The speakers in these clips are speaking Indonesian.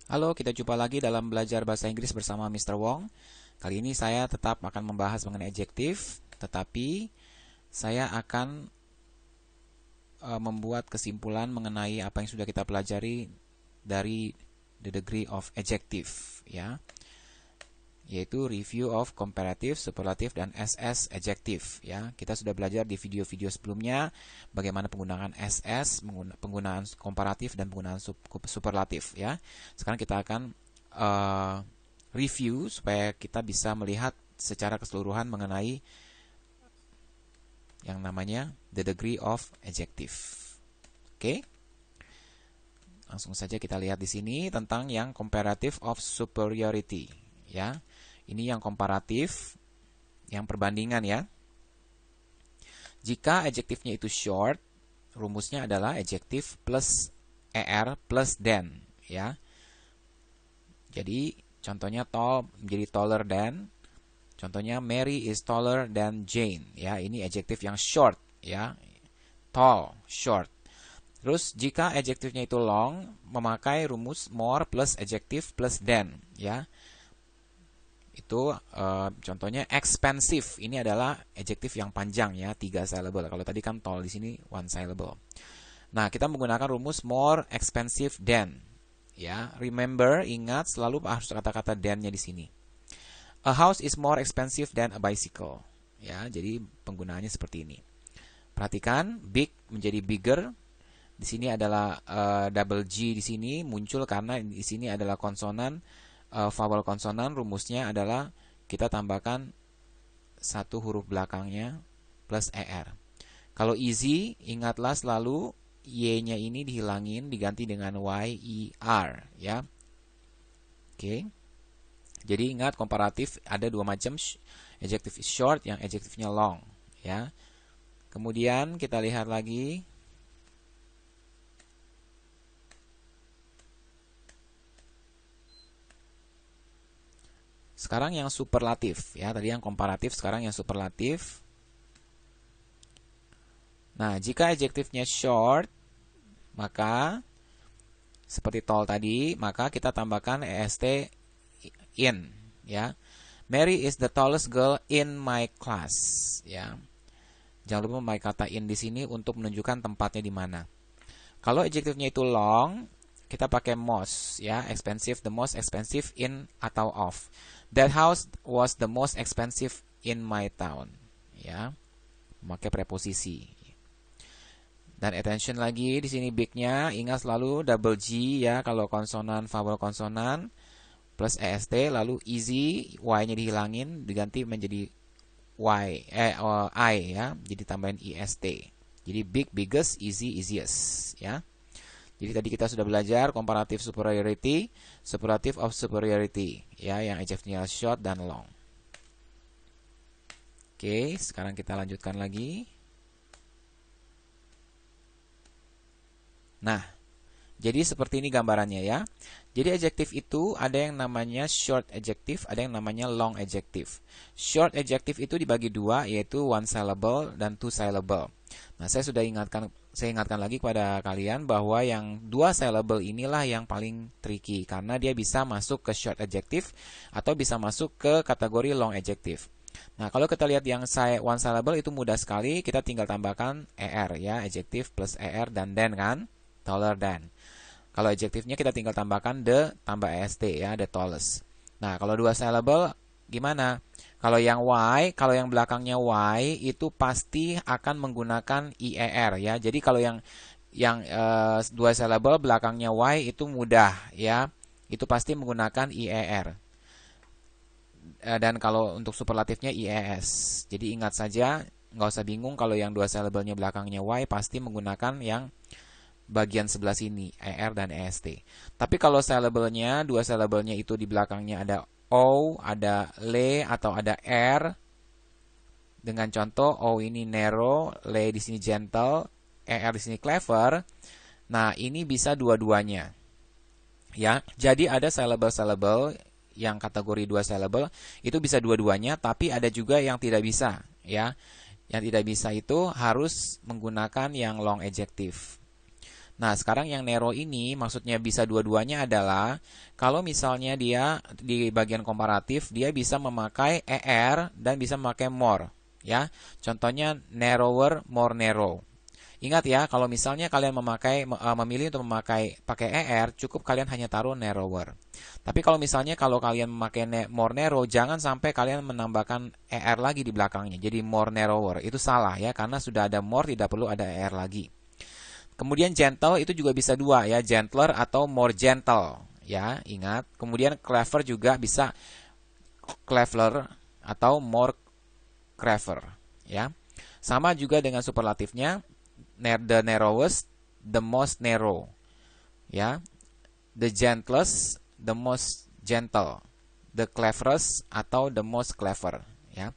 Halo, kita jumpa lagi dalam belajar bahasa Inggris bersama Mr. Wong. Kali ini saya tetap akan membahas mengenai adjektif, tetapi saya akan membuat kesimpulan mengenai apa yang sudah kita pelajari dari the degree of adjective, ya, yaitu review of comparative, superlative, dan SS adjective. Ya, kita sudah belajar di video-video sebelumnya bagaimana penggunaan SS, penggunaan komparatif, dan penggunaan superlatif. Ya, sekarang kita akan review supaya kita bisa melihat secara keseluruhan mengenai yang namanya the degree of adjective. Oke, langsung saja kita lihat di sini tentang yang comparative of superiority. Ya. Ini yang komparatif, yang perbandingan ya. Jika adjektifnya itu short, rumusnya adalah adjective plus er plus than ya. Jadi contohnya tall menjadi taller than. Contohnya Mary is taller than Jane ya. Ini adjektif yang short ya. Tall, short. Terus jika adjektifnya itu long, memakai rumus more plus adjective plus than ya. Itu contohnya expensive. Ini adalah adjektif yang panjang ya, 3 syllable. Kalau tadi kan tall, di sini 1 syllable. Nah, kita menggunakan rumus more expensive than. Ya, remember, ingat selalu harus kata-kata than-nya di sini. A house is more expensive than a bicycle. Ya, jadi penggunaannya seperti ini. Perhatikan, big menjadi bigger. Di sini adalah double G di sini muncul karena di sini adalah konsonan. Vowel konsonan, rumusnya adalah kita tambahkan satu huruf belakangnya plus er. Kalau easy, ingatlah selalu y-nya ini dihilangin, diganti dengan y-e-r ya. Oke. Jadi ingat, komparatif ada dua macam, adjective is short, yang adjektifnya long ya. Kemudian kita lihat lagi sekarang yang superlatif ya, tadi yang komparatif, sekarang yang superlatif. Nah, jika adjektifnya short, maka seperti tall tadi, maka kita tambahkan est in ya. Mary is the tallest girl in my class ya. Jangan lupa memakai kata in di sini untuk menunjukkan tempatnya di mana. Kalau adjektifnya itu long, kita pakai most ya, expensive, the most expensive in atau of. That house was the most expensive in my town ya. Memakai preposisi. Dan attention lagi di sini big-nya, ingat selalu double G ya kalau konsonan, vowel konsonan plus est, lalu easy, y-nya dihilangin diganti menjadi I ya, jadi tambahin est. Jadi big, biggest, easy, easiest ya. Jadi tadi kita sudah belajar comparative superiority, superlative of superiority ya, yang adjectivenya short dan long. Oke, sekarang kita lanjutkan lagi. Nah, jadi seperti ini gambarannya ya. Jadi adjektif itu ada yang namanya short adjective, ada yang namanya long adjective. Short adjective itu dibagi dua, yaitu 1 syllable dan 2 syllable. Nah, saya ingatkan lagi kepada kalian bahwa yang 2 syllable inilah yang paling tricky karena dia bisa masuk ke short adjective atau bisa masuk ke kategori long adjective. Nah, kalau kita lihat yang 1 syllable itu mudah sekali, kita tinggal tambahkan er ya, adjective plus er dan then kan, taller than. Kalau adjektifnya kita tinggal tambahkan the tambah est ya, the tallest. Nah, kalau 2 syllable gimana? Kalau yang y, kalau yang belakangnya y itu pasti akan menggunakan ier ya. Jadi kalau yang 2 syllable belakangnya y itu mudah ya. Itu pasti menggunakan ier. Dan kalau untuk superlatifnya ies. Jadi ingat saja, nggak usah bingung kalau yang 2 syllable-nya belakangnya y pasti menggunakan yang bagian sebelah sini, er dan est. Tapi kalau syllable-nya, 2 syllable-nya itu di belakangnya ada o, ada le atau ada r. Dengan contoh o ini narrow, le di sini gentle, er di sini clever. Nah, ini bisa dua-duanya. Ya, jadi ada syllable-syllable yang kategori 2 syllable itu bisa dua-duanya, tapi ada juga yang tidak bisa, ya. Yang tidak bisa itu harus menggunakan yang long adjective. Nah, sekarang yang narrow ini maksudnya bisa dua-duanya adalah kalau misalnya dia di bagian komparatif dia bisa memakai ER dan bisa memakai more, ya. Contohnya narrower, more narrow. Ingat ya, kalau misalnya kalian memilih untuk pakai ER, cukup kalian hanya taruh narrower. Tapi kalau misalnya kalau kalian memakai more narrow, jangan sampai kalian menambahkan ER lagi di belakangnya. Jadi more narrower itu salah ya, karena sudah ada more tidak perlu ada ER lagi. Kemudian gentle itu juga bisa dua ya, gentler atau more gentle ya, ingat. Kemudian clever juga bisa cleverer atau more clever ya. Sama juga dengan superlatifnya, the narrowest, the most narrow ya. The gentlest, the most gentle. The cleverest atau the most clever ya.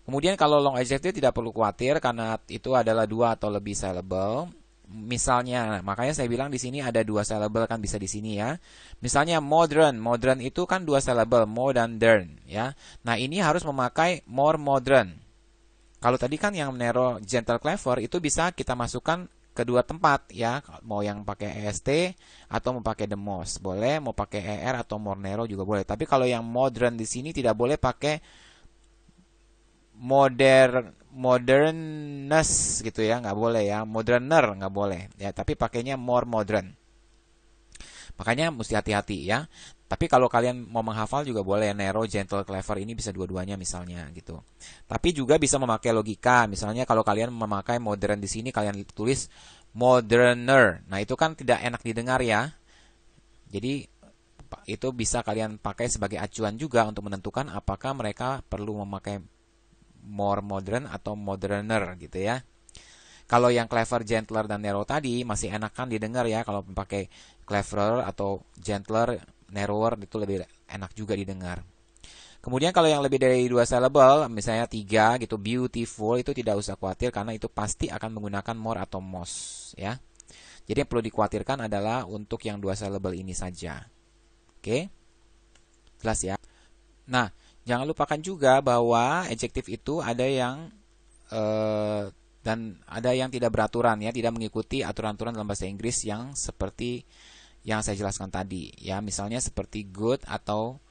Kemudian kalau long adjective tidak perlu khawatir karena itu adalah dua atau lebih syllable. Misalnya, makanya saya bilang di sini ada dua syllable kan bisa di sini ya. Misalnya modern, modern itu kan dua syllable, more dan dern ya. Nah, ini harus memakai more modern. Kalau tadi kan yang narrow, gentle, clever itu bisa kita masukkan kedua tempat ya. Mau yang pakai EST atau mau pakai the most, boleh, mau pakai ER atau more narrow juga boleh. Tapi kalau yang modern di sini tidak boleh pakai moderness gitu ya, nggak boleh ya, moderner nggak boleh ya, tapi pakainya more modern. Makanya mesti hati-hati ya. Tapi kalau kalian mau menghafal juga boleh, narrow, gentle, clever ini bisa dua-duanya misalnya gitu. Tapi juga bisa memakai logika. Misalnya kalau kalian memakai modern di sini kalian tulis moderner. Nah, itu kan tidak enak didengar ya. Jadi itu bisa kalian pakai sebagai acuan juga untuk menentukan apakah mereka perlu memakai more modern atau moderner gitu ya. Kalau yang clever, gentler, dan narrow tadi masih enak kan didengar ya. Kalau pakai cleverer atau gentler, narrower itu lebih enak juga didengar. Kemudian kalau yang lebih dari dua syllable, misalnya 3 gitu, beautiful, itu tidak usah khawatir karena itu pasti akan menggunakan more atau most ya. Jadi yang perlu dikhawatirkan adalah untuk yang dua syllable ini saja. Oke? Jelas ya? Nah, jangan lupakan juga bahwa adjektif itu ada yang dan ada yang tidak beraturan ya, tidak mengikuti aturan-aturan dalam bahasa Inggris yang seperti yang saya jelaskan tadi ya. Misalnya seperti good atau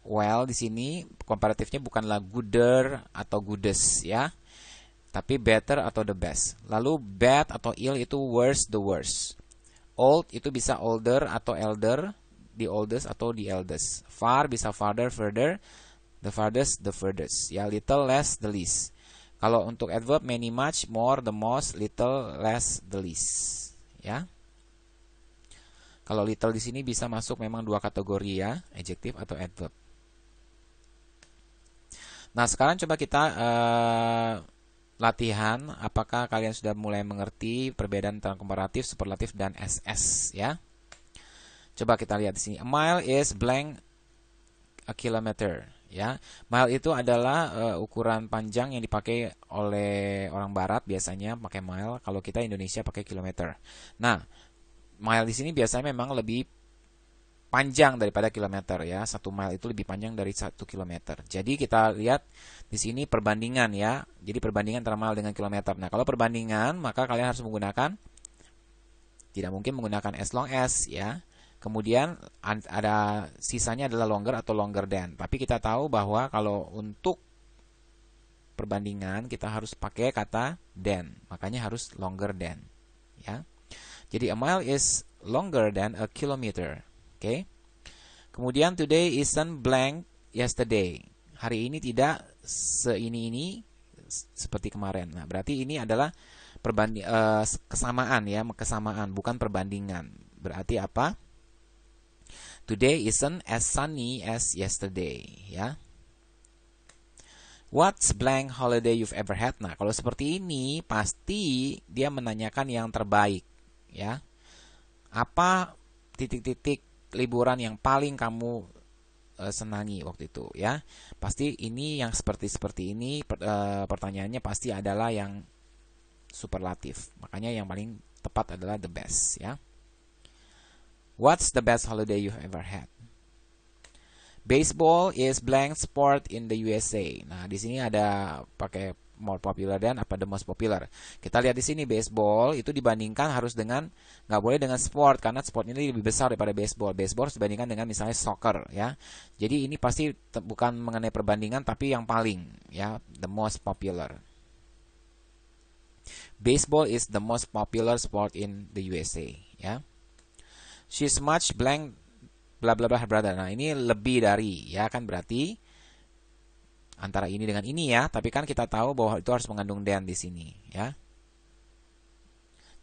well, di sini komparatifnya bukanlah gooder atau goodest ya, tapi better atau the best. Lalu bad atau ill itu worse, the worst. Old itu bisa older atau elder, the oldest atau the eldest. Far bisa farther, further, the farthest, the furthest. Ya, little, less, the least. Kalau untuk adverb, many, much, more, the most, little, less, the least. Ya. Kalau little di sini bisa masuk memang dua kategori ya, adjective atau adverb. Nah, sekarang coba kita latihan. Apakah kalian sudah mulai mengerti perbedaan antara komparatif, superlatif, dan SS ya? Coba kita lihat di sini. A mile is blank a kilometer. Ya, mile itu adalah ukuran panjang yang dipakai oleh orang Barat biasanya pakai mile. Kalau kita Indonesia pakai kilometer. Nah, mile di sini biasanya memang lebih panjang daripada kilometer ya. 1 mile itu lebih panjang dari 1 kilometer. Jadi kita lihat di sini perbandingan ya. Jadi perbandingan antara mile dengan kilometer. Nah, kalau perbandingan maka kalian harus menggunakan, tidak mungkin menggunakan as long as ya. Kemudian ada sisanya adalah longer atau longer than. Tapi kita tahu bahwa kalau untuk perbandingan kita harus pakai kata than. Makanya harus longer than. Ya. Jadi a mile is longer than a kilometer. Oke. Kemudian today isn't blank yesterday. Hari ini tidak seini seperti kemarin. Nah, berarti ini adalah kesamaan ya, kesamaan bukan perbandingan. Berarti apa? Today isn't as sunny as yesterday, ya. What's blank holiday you've ever had? Nah, kalau seperti ini pasti dia menanyakan yang terbaik, ya. Apa titik-titik liburan yang paling kamu senangi waktu itu, ya. Pasti ini yang seperti ini pertanyaannya pasti adalah yang superlatif. Makanya yang paling tepat adalah the best, ya. What's the best holiday you've ever had? Baseball is blank sport in the USA. Nah, di sini ada pakai more popular than apa the most popular. Kita lihat di sini baseball itu dibandingkan harus dengan nggak boleh dengan sport karena sport ini lebih besar daripada baseball. Baseball harus dibandingkan dengan misalnya soccer ya. Jadi ini pasti bukan mengenai perbandingan tapi yang paling ya, the most popular. Baseball is the most popular sport in the USA ya. She's much blank bla bla bla brother. Nah, ini lebih dari ya kan berarti antara ini dengan ini ya, tapi kan kita tahu bahwa itu harus mengandung than di sini ya.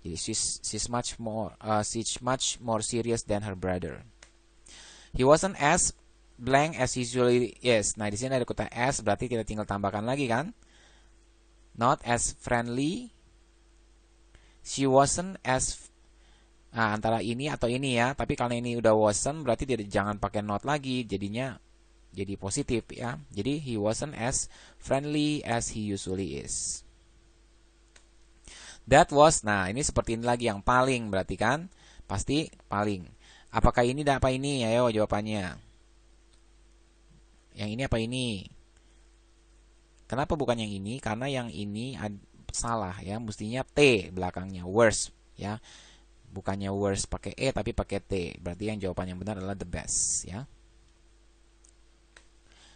Jadi she's much more serious than her brother. He wasn't as blank as usually is. Nah, di sini ada kata as, berarti kita tinggal tambahkan lagi kan. Not as friendly. She wasn't as antara ini atau ini ya, tapi karena ini udah wasn't berarti jangan pakai not lagi, jadinya jadi positif ya. Jadi he wasn't as friendly as he usually is. That was, nah ini seperti ini lagi yang paling berarti kan pasti paling. Apakah ini dan apa ini? Ayo jawabannya. Yang ini apa ini? Kenapa bukan yang ini? Karena yang ini salah ya, mestinya T belakangnya, worst ya. Bukannya worst pakai E tapi pakai T. Berarti yang jawaban yang benar adalah the best ya.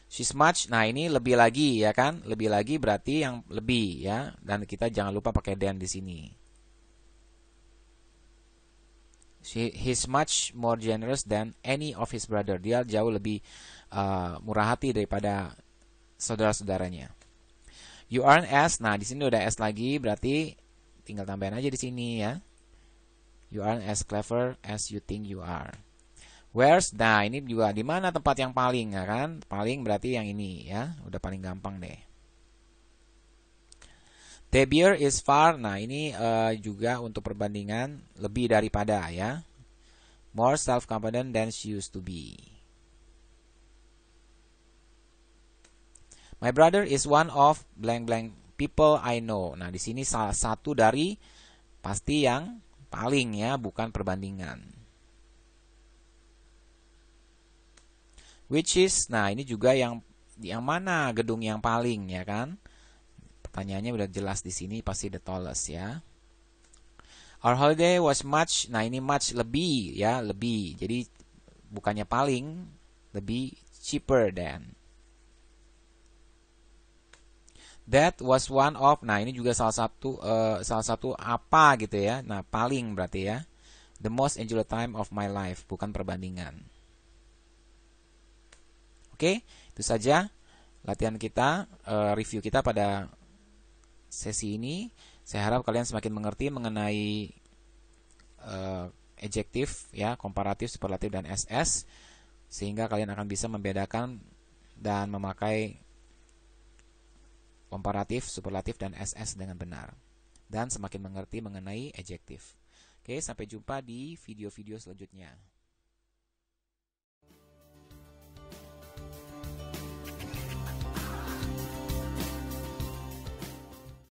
She's much, nah ini lebih lagi ya kan, lebih lagi berarti yang lebih ya, dan kita jangan lupa pakai than di sini. He's much more generous than any of his brother. Dia jauh lebih murah hati daripada saudara-saudaranya. You aren't as, nah di sini udah as lagi, berarti tinggal tambahin aja di sini ya. You aren't as clever as you think you are. Where's, nah ini juga di mana tempat yang paling ya kan? Paling berarti yang ini ya, udah paling gampang deh. The beer is far, nah ini juga untuk perbandingan lebih daripada ya. More self-confident than she used to be. My brother is one of blank blank people I know. Nah di sini salah satu dari pasti yang paling ya, bukan perbandingan. Which is, nah ini juga yang mana gedung yang paling ya kan? Pertanyaannya udah jelas di sini, pasti the tallest ya. Our holiday was much, nah ini much lebih ya, lebih. Jadi bukannya paling, lebih cheaper than. That was one of, nah ini juga salah satu apa gitu ya. Nah paling berarti ya. The most enjoyable time of my life, bukan perbandingan. Oke, itu saja latihan kita, review kita pada sesi ini. Saya harap kalian semakin mengerti mengenai adjektif, ya, komparatif, superlatif, dan SS, sehingga kalian akan bisa membedakan dan memakai komparatif, superlatif, dan SS dengan benar, dan semakin mengerti mengenai adjektif. Oke, sampai jumpa di video-video selanjutnya.